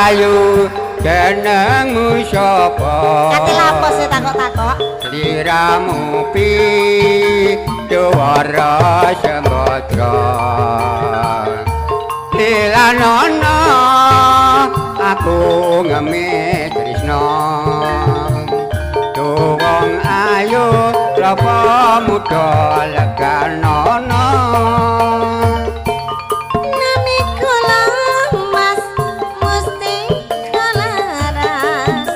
ayu jenengmu sapa ati lapo sih takok-takok sliramu Dwara Sembadra Lilanono aku ngemit tresna wong ayu lapa muda leganono nami kula mas musti kalaras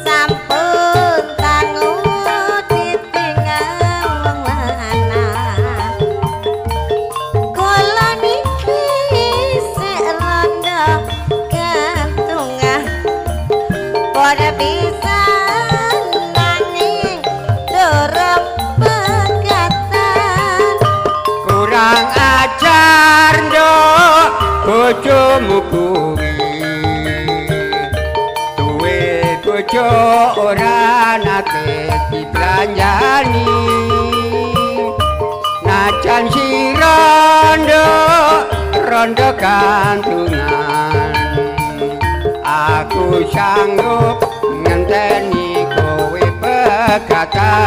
sampun tangu ditinggal wong lanang kula niki sik rada gantungan ora bisa kurang ajar nduk bojomu kuwi duwe bojo ora nate diblanjani najan sira nduk rondo gantungan aku sanggup ngenteni kowe pegatan